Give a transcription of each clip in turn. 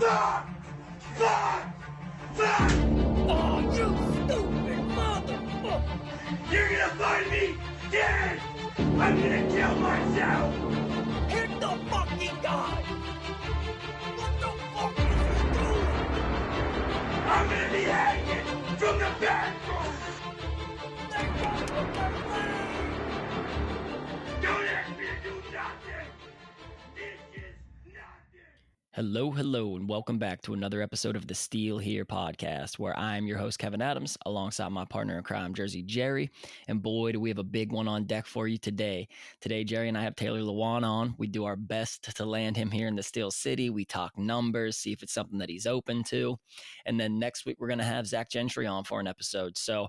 Fuck! Fuck! Fuck! Oh, you stupid motherfucker! You're gonna find me dead! I'm gonna kill myself! Hit the fucking guy! What the fuck is he doing? I'm gonna be hanging from the bathroom! They got with their leg! Don't ask me to do nothing! This is nothing! Hello, and welcome back to another episode of the Steel Here podcast, where I'm your host, Kevin Adams, alongside my partner in crime, Jersey Jerry. And boy, do we have a big one on deck for you today. Today, Jerry and I have Taylor Lewan on. We do our best to land him here in the Steel City. We talk numbers, see if it's something that he's open to. And then next week, we're going to have Zach Gentry on for an episode. So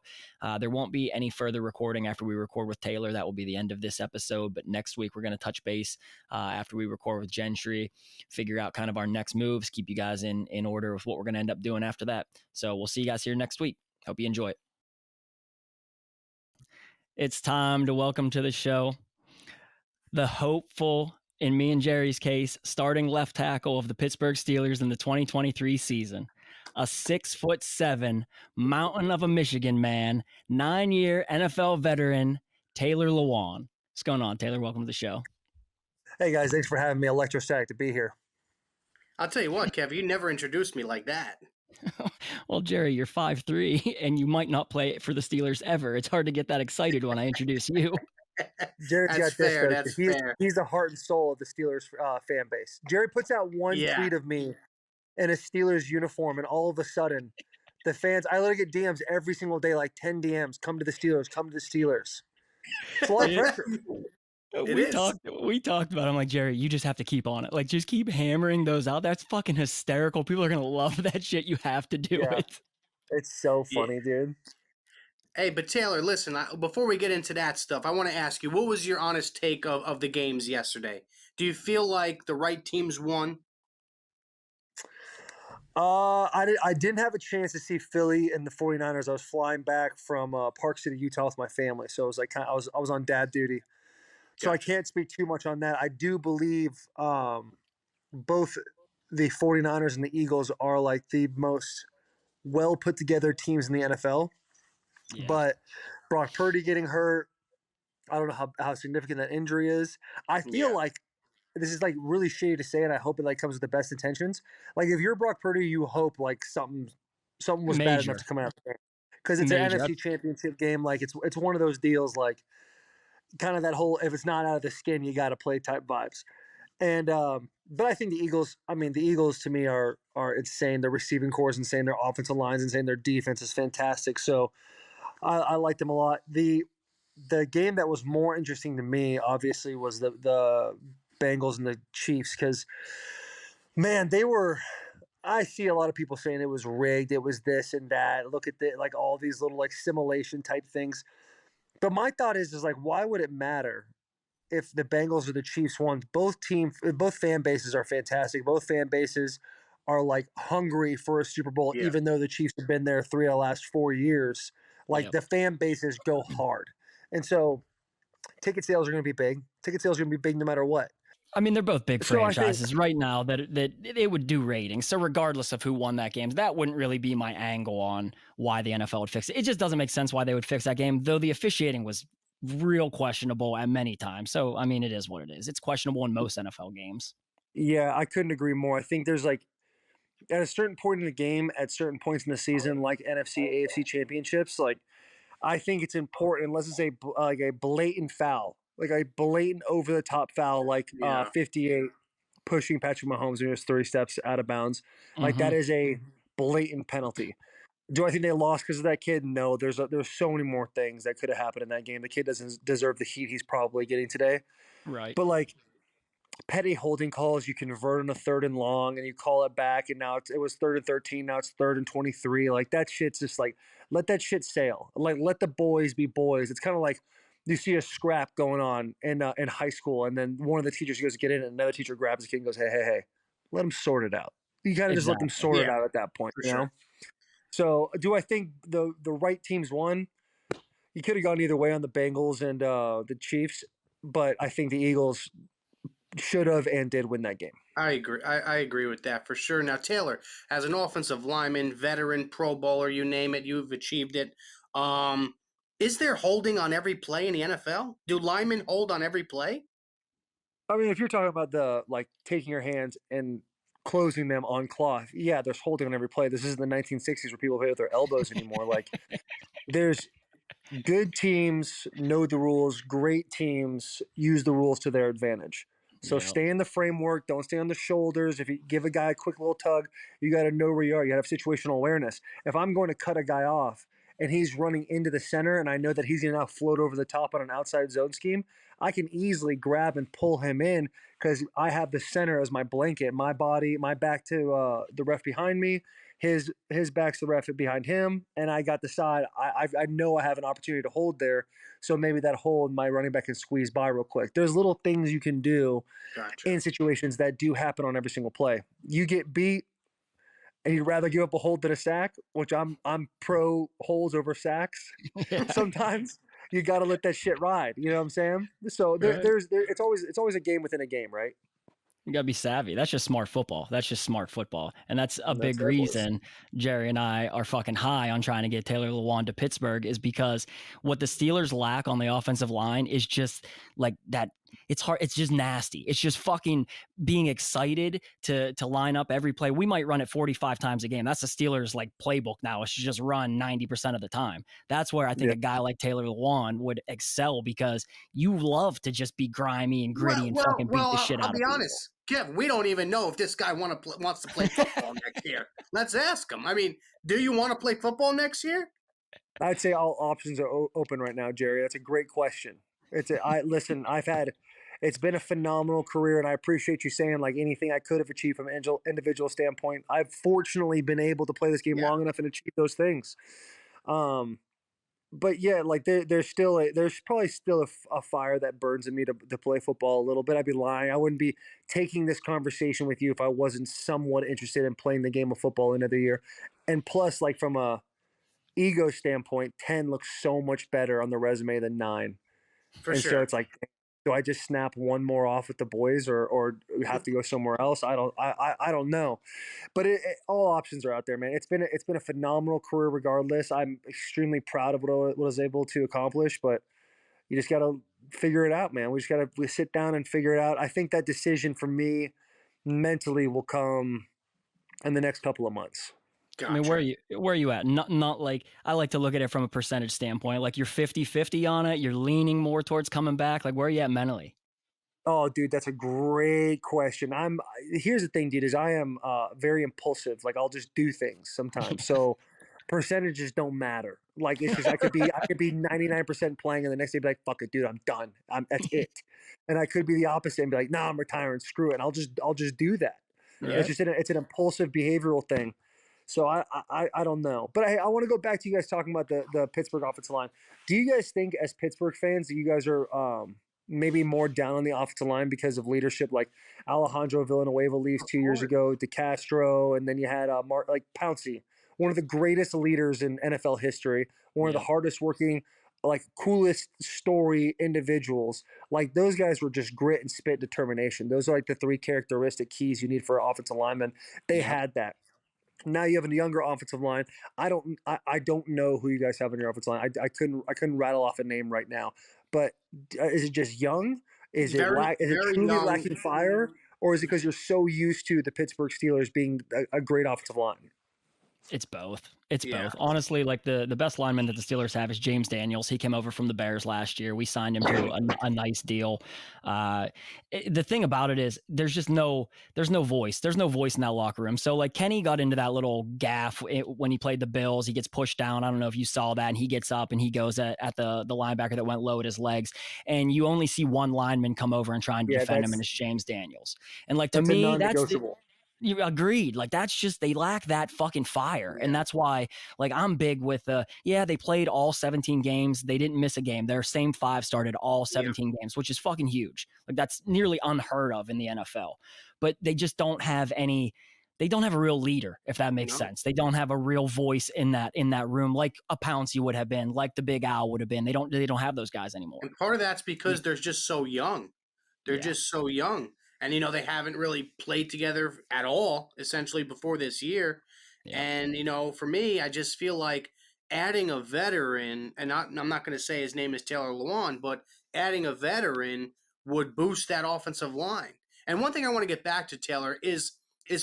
there won't be any further recording after we record with Taylor. That will be the end of this episode. But next week, we're going to touch base after we record with Gentry, figure out kind of our next moves, keep you guys in order with what we're going to end up doing after that. So we'll see you guys here next week. Hope you enjoy it. It's time to welcome to the show the hopeful, in me and Jerry's case, starting left tackle of the Pittsburgh Steelers in the 2023 season. A 6'7" mountain of a Michigan man, 9-year NFL veteran, Taylor Lewan. What's going on, Taylor? Welcome to the show. Hey guys, thanks for having me. Electrostatic to be here. I'll tell you what, Kev, you never introduced me like that. Well, Jerry, you're 5'3", and you might not play for the Steelers ever. It's hard to get that excited when I introduce you. Jared's That's got this. fair, Though, that's he's, fair. he's the heart and soul of the Steelers fan base. Jerry puts out one tweet of me in a Steelers uniform, and all of a sudden, the fans, I literally get DMs every single day, like 10 DMs, come to the Steelers, come to the Steelers. It's a lot of pressure. We talked about it. I'm like, Jerry, you just have to keep on it. Like, just keep hammering those out. That's fucking hysterical. People are going to love that shit. You have to do it. It's so funny, dude. Hey, but Taylor, listen, before we get into that stuff, I want to ask you, what was your honest take of the games yesterday? Do you feel like the right teams won? I didn't have a chance to see Philly and the 49ers. I was flying back from Park City, Utah with my family. So it was like I was on dad duty. So I can't speak too much on that. I do believe both the 49ers and the Eagles are like the most well put together teams in the NFL. Yeah. But Brock Purdy getting hurt, I don't know how significant that injury is. I feel like this is like really shitty to say, and I hope it like comes with the best intentions. Like if you're Brock Purdy, you hope like something was bad enough to come out of the game. Because it's an NFC Championship game. Like it's one of those deals like kind of that whole if it's not out of the skin, you got to play type vibes. And but I think the Eagles to me are insane. Their receiving core is insane. Their offensive line's insane. Their defense is fantastic. So I like them a lot. The game that was more interesting to me, obviously, was the Bengals and the Chiefs because, man, I see a lot of people saying it was rigged. It was this and that. Look at like all these little like simulation type things. But my thought is like, why would it matter if the Bengals or the Chiefs won? Both fan bases are fantastic. Both fan bases are like hungry for a Super Bowl, even though the Chiefs have been there 3 of the last 4 years. Like the fan bases go hard. And so ticket sales are going to be big. Ticket sales are going to be big no matter what. I mean, they're both big franchises right now that they would do ratings. So regardless of who won that game, that wouldn't really be my angle on why the NFL would fix it. It just doesn't make sense why they would fix that game, though the officiating was real questionable at many times. So, I mean, it is what it is. It's questionable in most NFL games. Yeah, I couldn't agree more. I think there's like at a certain point in the game, at certain points in the season, like NFC, AFC championships, like I think it's important unless it's like a blatant foul, like a blatant over the top foul, like 58 pushing Patrick Mahomes when he was 3 steps out of bounds. Like that is a blatant penalty. Do I think they lost because of that kid? No, there's so many more things that could have happened in that game. The kid doesn't deserve the heat he's probably getting today. Right. But like petty holding calls, you convert on a 3rd and long and you call it back, and now it was 3rd and 13, now it's 3rd and 23. Like that shit's just like, let that shit sail. Like let the boys be boys. It's kind of like you see a scrap going on in high school, and then one of the teachers goes to get in, and another teacher grabs the kid and goes, hey, let them sort it out. You gotta just let them sort it out at that point, you know? So do I think the right teams won? You could have gone either way on the Bengals and the Chiefs, but I think the Eagles should have and did win that game. I agree. I agree with that for sure. Now, Taylor, as an offensive lineman, veteran, Pro Bowler, you name it, you've achieved it. Is there holding on every play in the NFL? Do linemen hold on every play? I mean, if you're talking about the like taking your hands and closing them on cloth, yeah, there's holding on every play. This isn't the 1960s where people play with their elbows anymore. Like, there's good teams know the rules. Great teams use the rules to their advantage. So Yeah. stay in the framework. Don't stay on the shoulders. If you give a guy a quick little tug, you got to know where you are. You got to have situational awareness. If I'm going to cut a guy off and he's running into the center and I know that he's going to now float over the top on an outside zone scheme, I can easily grab and pull him in because I have the center as my blanket, my body, my back to the ref behind me, his back's the ref behind him, and I got the side. I know I have an opportunity to hold there, so maybe that hold my running back can squeeze by real quick. There's little things you can do Gotcha. in situations that do happen on every single play. You get beat, and you'd rather give up a hold than a sack, which I'm pro holds over sacks. Yeah. Sometimes you got to let that shit ride. You know what I'm saying? So Right. it's always a game within a game, right? You gotta be savvy. That's just smart football. That's just smart football. And that's a big That's what it was. reason Jerry and I are fucking high on trying to get Taylor Lewan to Pittsburgh is because what the Steelers lack on the offensive line is just like that. It's hard. It's just nasty. It's just fucking being excited to line up every play. We might run it 45 times a game. That's the Steelers like playbook now. It's just run 90% of the time. That's where I think Yeah. a guy like Taylor Lewan would excel because you love to just be grimy and gritty and fucking beat the shit I'll out be of people. honest, Kev. We don't even know if this guy wants to play football next year. Let's ask him. I mean, do you want to play football next year? I'd say all options are open right now, Jerry. That's a great question. Listen. It's been a phenomenal career, and I appreciate you saying like anything I could have achieved from an individual standpoint. I've fortunately been able to play this game long enough and achieve those things. But yeah, like there's probably still a fire that burns in me to play football a little bit. I'd be lying. I wouldn't be taking this conversation with you if I wasn't somewhat interested in playing the game of football another year. And plus, like from a ego standpoint, 10 looks so much better on the resume than 9. For And sure. so it's like, do I just snap one more off with the boys or have to go somewhere else? I don't know. But all options are out there, man. It's been a phenomenal career regardless. I'm extremely proud of what I was able to accomplish, but you just got to figure it out, man. We just got to sit down and figure it out. I think that decision for me mentally will come in the next couple of months. Gotcha. I mean, where are you at? Not like I like to look at it from a percentage standpoint. Like you're 50-50 on it. You're leaning more towards coming back. Like where are you at mentally? Oh, dude, that's a great question. Here's the thing, dude, is I am very impulsive. Like I'll just do things sometimes. So percentages don't matter. Like it's just I could be 99% playing and the next day be like, fuck it, dude, I'm done. That's it. And I could be the opposite and be like, nah, I'm retiring, screw it. And I'll just do that. Yeah. It's an impulsive behavioral thing. So I don't know. But I want to go back to you guys talking about the Pittsburgh offensive line. Do you guys think as Pittsburgh fans that you guys are maybe more down on the offensive line because of leadership? Like Alejandro Villanueva leaves 2 years ago, DeCastro, and then you had like Pouncey, one of the greatest leaders in NFL history, one of the hardest working, like coolest story individuals. Like those guys were just grit and spit determination. Those are like the 3 characteristic keys you need for an offensive lineman. They had that. Now you have a younger offensive line. I don't know who you guys have on your offensive line. I couldn't rattle off a name right now. But is it just young? Is it truly young. lacking fire, or is it because you're so used to the Pittsburgh Steelers being a great offensive line? It's both. It's both. Honestly, like the best lineman that the Steelers have is James Daniels. He came over from the Bears last year. We signed him to a nice deal. The thing about it is there's no voice. There's no voice in that locker room. So like Kenny got into that little gaff when he played the Bills. He gets pushed down. I don't know if you saw that. And he gets up and he goes at the linebacker that went low at his legs. And you only see one lineman come over and try and defend him, and it's James Daniels. And like to me, that's you agreed. Like that's just they lack that fucking fire, and that's why like I'm big with they played all 17 games. They didn't miss a game. Their same 5 started all 17 games, which is fucking huge. Like that's nearly unheard of in the NFL. But they just don't have any. They don't have a real leader, if that makes sense. They don't have a real voice in that room, like a Pouncey would have been, like the Big Al would have been. They don't have those guys anymore. And part of that's because they're just so young. They're just so young. and they haven't really played together at all essentially before this year. Yeah. And for me, I just feel like adding a veteran, and I'm not going to say his name is Taylor Lewan, but adding a veteran would boost that offensive line. And one thing I want to get back to, Taylor, is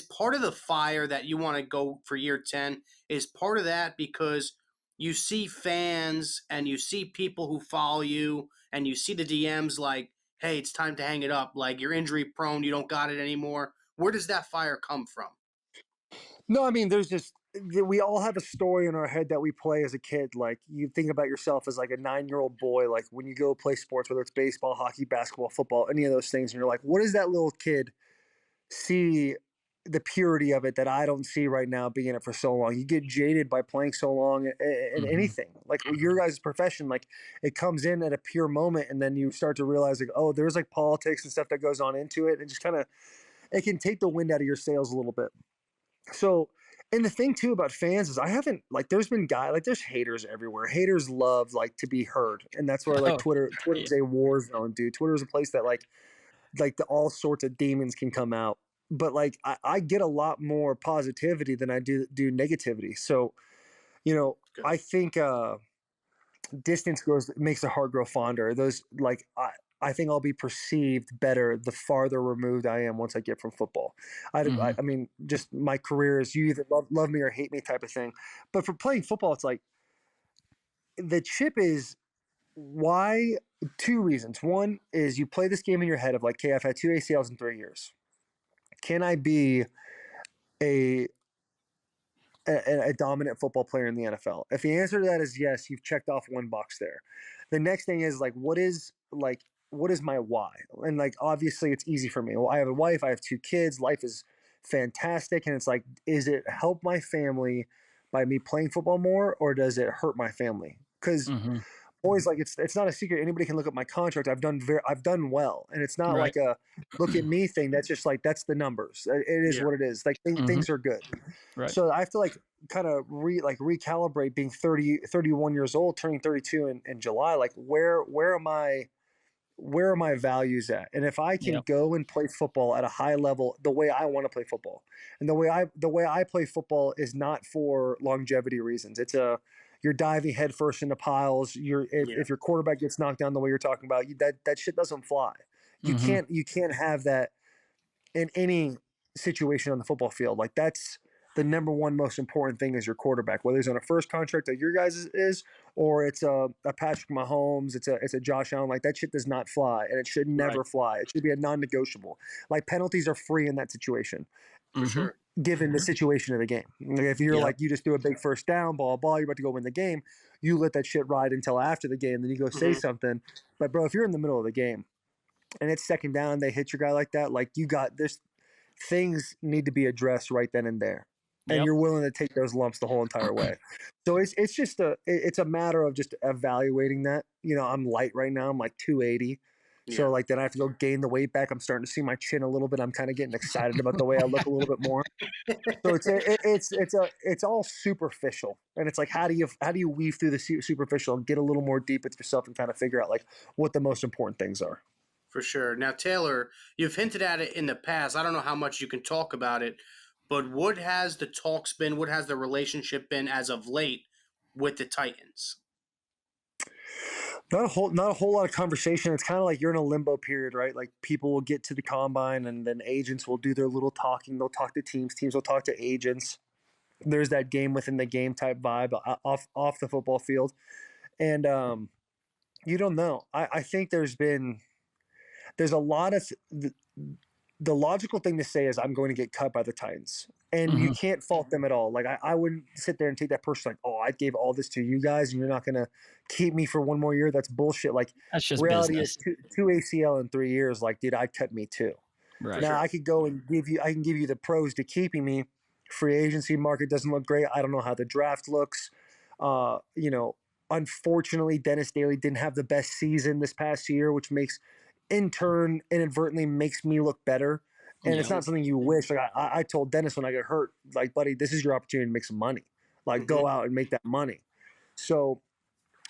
part of the fire that you want to go for year 10, is part of that because you see fans and you see people who follow you and you see the DMs like, hey, it's time to hang it up. Like, you're injury prone, you don't got it anymore. Where does that fire come from? No, I mean, we all have a story in our head that we play as a kid. Like, you think about yourself as like a 9-year-old boy, like when you go play sports, whether it's baseball, hockey, basketball, football, any of those things, and you're like, what does that little kid see, the purity of it that I don't see right now being in it for so long? You get jaded by playing so long in anything. Like your guys' profession, like it comes in at a pure moment, and then you start to realize like, oh, there's like politics and stuff that goes on into it, and just kind of it can take the wind out of your sails a little bit. So, and the thing too about fans is I haven't like there's been there's haters everywhere. Haters love like to be heard, and that's where like Oh, Twitter's a war zone, dude. Twitter's a place that like all sorts of demons can come out. But like I get a lot more positivity than I do negativity. So Good. I think distance makes the heart grow fonder. Those like I think I'll be perceived better the farther removed I am once I get from football. I mean, just my career is you either love me or hate me type of thing. But for playing football, it's like the chip is why. Two reasons. One is you play this game in your head of like, okay, I've had 2 ACLs in 3 years. Can I be a a dominant football player in the NFL? If the answer to that is yes, you've checked off one box there. The next thing is like, what is my why? And like, obviously, it's easy for me. Well, I have a wife, I have 2 kids, life is fantastic, and it's like, is it help my family by me playing football more, or does it hurt my family? Because always like it's not a secret. Anybody can look at my contract. I've done well, and it's not Right. like a look at me thing. That's just like that's the numbers. It is what it is. Like things are good. Right. So I have to like kind of recalibrate being 31 years old, turning 32 in July. Like where are my values at? And if I can go and play football at a high level the way I want to play football, and the way I play football is not for longevity reasons. It's you're diving headfirst into piles. If your quarterback gets knocked down the way you're talking about, that shit doesn't fly. You can't have that in any situation on the football field. Like that's the number one most important thing is your quarterback, whether he's on a first contract like your guys is, or it's a Patrick Mahomes, it's a Josh Allen. Like that shit does not fly, and it should never fly. It should be a non-negotiable. Like penalties are free in that situation, For sure. given the situation of the game. Like if you're like you just do a big first down, ball, you're about to go win the game, you let that shit ride until after the game, then you go say something. But bro, if you're in the middle of the game and it's second down, they hit your guy like that, like you got this. Things need to be addressed right then and there, and you're willing to take those lumps the whole entire way. So it's just it's a matter of just evaluating that. I'm light right now. I'm like 280. So like then I have to go gain the weight back. I'm starting to see my chin a little bit. I'm kind of getting excited about the way I look a little bit more. So it's all superficial, and it's like how do you weave through the superficial and get a little more deep into yourself and kind of figure out like what the most important things are. For sure. Now, Taylor, you've hinted at it in the past. I don't know how much you can talk about it, but what has the talks been? What has the relationship been as of late with the Titans? Not a whole lot of conversation. It's kind of like you're in a limbo period, right? Like people will get to the combine, and then agents will do their little talking. They'll talk to teams will talk to agents. There's that game within the game type vibe off the football field, and you don't know. I think there's a lot of the logical thing to say is I'm going to get cut by the Titans. And you can't fault them at all. Like I wouldn't sit there and take that person like, oh, I gave all this to you guys and you're not going to keep me for one more year. That's bullshit. Like that's just reality business. is two ACL in 3 years. Like, dude, I'd cut me too. Right. Now I could go and I can give you the pros to keeping me. Free agency market doesn't look great. I don't know how the draft looks. Unfortunately, Dennis Daly didn't have the best season this past year, which makes inadvertently makes me look better. And it's not something you wish. Like I told Dennis when I got hurt, like, buddy, this is your opportunity to make some money. Like go out and make that money. So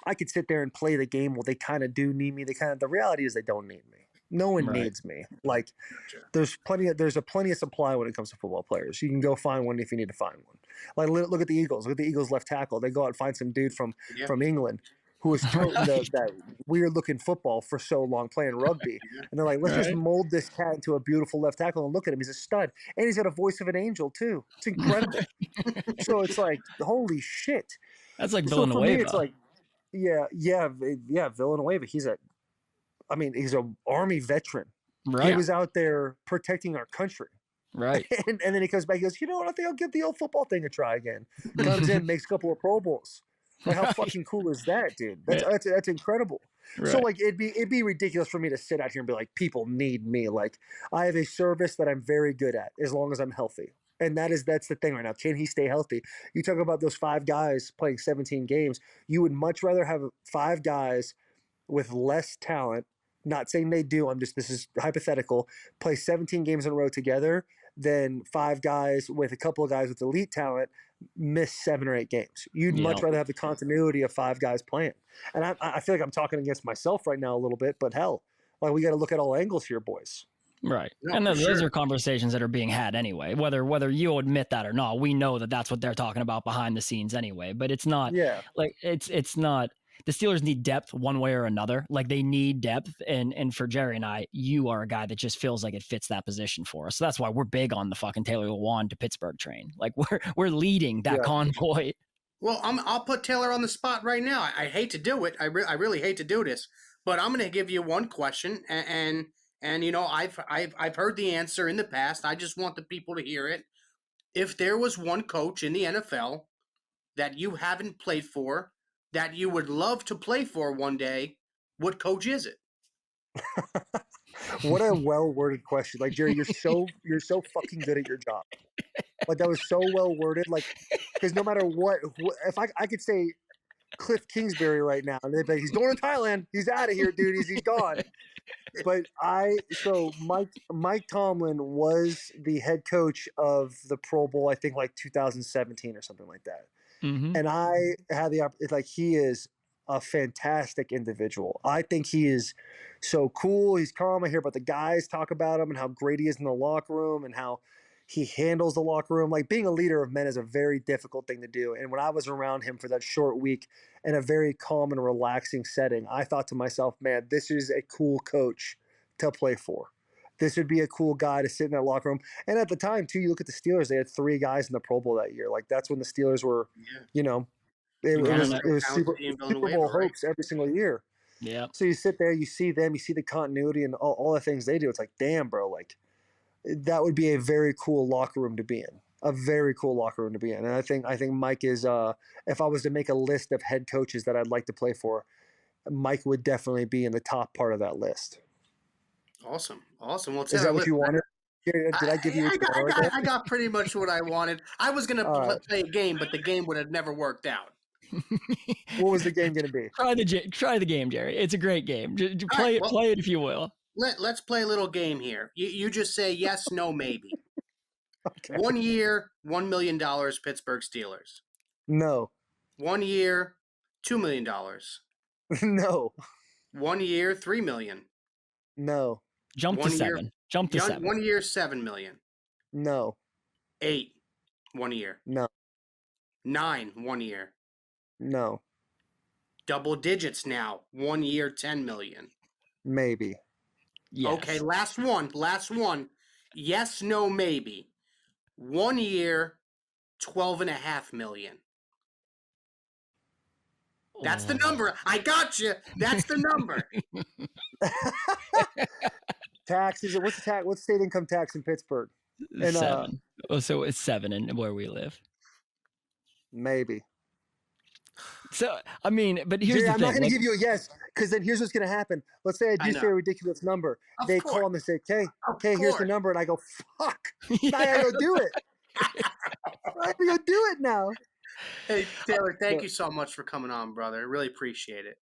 I could sit there and play the game. Well, they kind of do need me. The reality is they don't need me. No one Right. needs me. Like, Gotcha. there's a plenty of supply when it comes to football players. You can go find one if you need to find one. Like, look at the Eagles. Look at the Eagles left tackle. They go out and find some dude from Yeah. England who was toting that weird looking football for so long playing rugby. And they're like, let's just Right. mold this cat into a beautiful left tackle and look at him. He's a stud. And he's got a voice of an angel too. It's incredible. So it's like, holy shit. That's like So for me, Villanueva. it's like, yeah, Villanueva. He's a Army veteran. right. He was out there protecting our country. Right. And then he comes back. He goes, you know what? I think I'll give the old football thing a try again. Comes in, makes a couple of Pro Bowls. Like, how Right. fucking cool is that, dude? Yeah. That's incredible. Right. So like, it'd be ridiculous for me to sit out here and be like, people need me. Like, I have a service that I'm very good at as long as I'm healthy. And that's the thing right now. Can he stay healthy? You talk about those 5 guys playing 17 games. You would much rather have 5 guys with less talent. Not saying they do. This is hypothetical. Play 17 games in a row together than 5 guys with a couple of guys with elite talent miss 7 or 8 games. You'd much Yep. rather have the continuity of 5 guys playing. And I feel like I'm talking against myself right now a little bit, but hell, like, we got to look at all angles here, boys. Right. No, and for those sure. are conversations that are being had anyway, whether you admit that or not. We know that that's what they're talking about behind the scenes anyway, but it's not Yeah. like it's not the Steelers need depth one way or another. Like, they need depth, and for Jerry and I, you are a guy that just feels like it fits that position for us. So that's why we're big on the fucking Taylor Lewan to Pittsburgh train. Like, we're leading that Yeah. convoy. Well, I'll put Taylor on the spot right now. I hate to do it. I really hate to do this, but I'm going to give you one question, and you know, I've heard the answer in the past. I just want the people to hear it. If there was one coach in the NFL that you haven't played for, that you would love to play for one day, what coach is it? What a well worded question. Like, Jerry, you're so fucking good at your job. Like, that was so well worded. Like, because no matter what, if I could say Cliff Kingsbury right now, and they'd be like, he's going to Thailand. He's out of here, dude. He's gone. But Mike Tomlin was the head coach of the Pro Bowl, I think, like 2017 or something like that. Mm-hmm. And I had the opportunity. Like, he is a fantastic individual. I think he is so cool. He's calm. I hear about the guys talk about him and how great he is in the locker room and how he handles the locker room. Like, being a leader of men is a very difficult thing to do. And when I was around him for that short week in a very calm and relaxing setting, I thought to myself, man, this is a cool coach to play for. This would be a cool guy to sit in that locker room. And at the time, too, you look at the Steelers, they had 3 guys in the Pro Bowl that year. Like, that's when the Steelers were, you know, it was Super Bowl hopes every single year. Yeah. So you sit there, you see them, you see the continuity and all the things they do. It's like, damn, bro, like, that would be a very cool locker room to be in. A very cool locker room to be in. And I think Mike is, if I was to make a list of head coaches that I'd like to play for, Mike would definitely be in the top part of that list. Awesome. Well, Is that what you wanted? Did I give you what you wanted? I got pretty much what I wanted. I was going to play a game, but the game would have never worked out. What was the game going to be? Try the game, Jerry. It's a great game. Play it if you will. Let's play a little game here. You just say yes, no, maybe. Okay. 1 year, $1 million, Pittsburgh Steelers. No. 1 year, $2 million. No. 1 year, $3 million. No. Jump to 7. 1 year, $7 million. No. 8, 1 year. No. 9, 1 year. No. Double digits now. 1 year, $10 million. Maybe. Yes. Okay, last one. Yes, no, maybe. 1 year, $12.5 million. That's the number. I got you. That's the number. Taxes. What's the tax? What's state income tax in Pittsburgh? And, 7. So it's 7 in where we live. Maybe. So, I mean, but here's the I'm thing. not going to give you a yes, because then here's what's going to happen. Let's say I do say a ridiculous number. Of they course. call them and say, okay, here's the number. And I go, fuck. I got to go do it. I have to go do it now. Hey, Taylor, thank you so much for coming on, brother. I really appreciate it.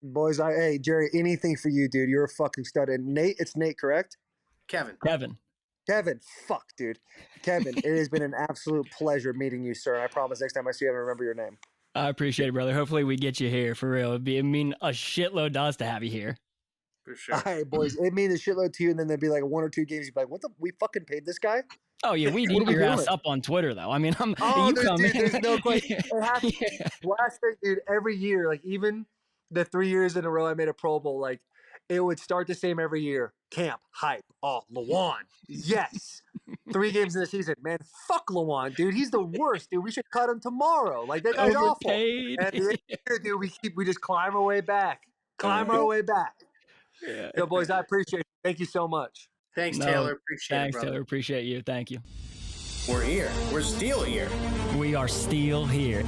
Boys, hey, Jerry, anything for you, dude. You're a fucking stud. And Nate, it's Nate, correct? Kevin, fuck, dude. Kevin, it has been an absolute pleasure meeting you, sir. I promise next time I see you, I'm going to remember your name. I appreciate it, brother. Hopefully we get you here for real. It'd mean a shitload to us to have you here. For sure. All right, boys. It means a shitload to you, and then there'd be like 1 or 2 games. You'd be like, "What the? We fucking paid this guy?" Oh yeah, we'd What eat are we your ass doing? up on Twitter though. I mean, Oh, you come in. there's no question. Yeah. It has to Yeah. last thing, dude. Every year, like even the 3 years in a row I made a Pro Bowl, like it would start the same every year. Camp hype. Oh, Lewan. Yes. 3 games in the season, man. Fuck Lewan, dude. He's the worst, dude. We should cut him tomorrow. Like that guy's awful. Overpaid. And at the end of the year, dude, we just climb our way back. Climb our way back. Yeah. Yo, boys, I appreciate it. Thank you so much. Thanks, No, Taylor. Appreciate it, Thanks, brother. Taylor. Appreciate you. Thank you. We're here. We're still here. We are still here.